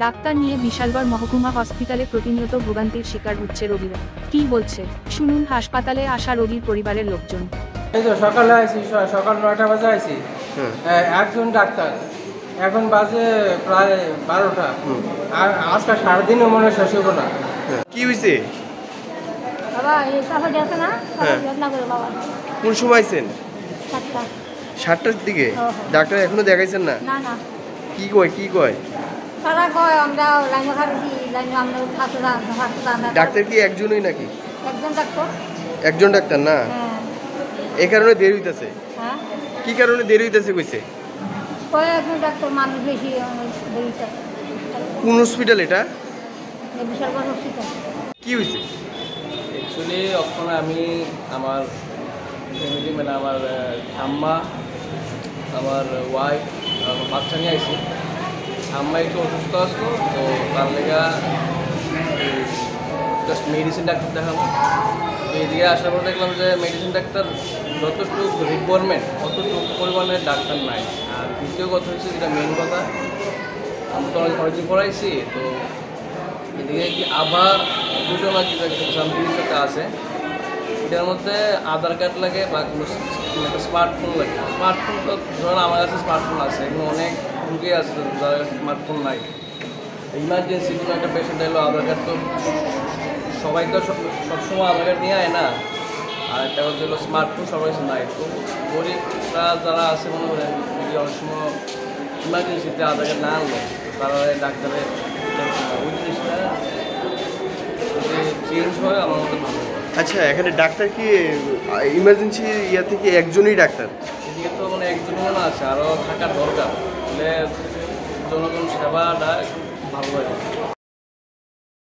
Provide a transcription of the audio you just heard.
Doctor নিয়ে বিশালগড় মহকুমা হসপিটালে প্রতিনিয়ত ভোগান্তির শিকার হচ্ছে রোগীরা। কি বলছে শুনুন হাসপাতালে আসা রোগীর পরিবারের লোকজন। এই তো সকালে আইছি, সকাল 9টা বাজে আইছি। একজন ডাক্তার, এখন বাজে প্রায় 12টা। আর আজকে সারাদিনও মনে শেষ হবো না। কি হয়েছে বাবা এই সাফা গেছে না না করে বাবা কোন সময় আইছেন? 7টা 7টার দিকে। ডাক্তার এখনো দেখাইছেন না? না না কি কয় তারা কয় আমরা লাইনে খাচ্ছি, লাইনে আমরা থাকতে ডাক্তার কি একজনই নাকি? একজন ডাক্তার। একজন ডাক্তার না? হ্যাঁ এই কারণে দেরি হইতেছে। হ্যাঁ কি কারণে দেরি হইতেছে কইছে? কয় একজন ডাক্তার মানুষ বেশি বেরিয়েছে। কোন হসপিটাল এটা? বিশালগড় হসপিটাল। কি হয়েছে? অ্যাকচুয়ালি ওখানে আমি আমার ফ্যামিলি মানে আমার ঠাম্মা, আমার ওয়াইফ, আমার বাচ্চা নিয়ে আইছি। ঠাম্মা একটু অসুস্থ আসতো, তো তার লেগা জাস্ট মেডিসিন ডাক্তার দেখাবো। তো এদিকে আসার পর দেখলাম যে মেডিসিন ডাক্তার যতটুকু রিকোয়ারমেন্ট অতটুকু পরিমাণে ডাক্তার নাই। আর দ্বিতীয় কথা হচ্ছে যেটা মেন কথা, আমি তো অনেকদিন পড়াইছি, তো এদিকে কি আবার যোজনা সামথিং একটা আছে, এটার মধ্যে আধার কার্ড লাগে বা কোনো একটা স্মার্টফোন লাগে। স্মার্টফোন তো ধরুন আমার কাছে স্মার্টফোন আছে, এখানে অনেক রুগী আছে যাদের কাছে স্মার্টফোন নাই। ইমার্জেন্সি কোনো একটা পেশেন্ট এলো, আধার কার্ড তো সবাই তো সবসময় আধার কার্ড নিয়ে আয় না। আর একটা হচ্ছে হলো স্মার্টফোন সবার কাছে নাই। তো গরিবরা যারা আছে মনে করেন যদি অনেক সময় ইমার্জেন্সিতে আধার কার্ড না আনলো, তারা ডাক্তারের ওই জিনিসটা চেঞ্জ হয় আমার মতো ভালো। আচ্ছা, এখানে ডাক্তার কি ইমার্জেন্সি ইয়া থেকে একজনই ডাক্তার? এদিকে তো মানে একজন মনে আছে, আরও থাকার দরকার, তাহলে জনগণ সেবাটা ভালো হয়।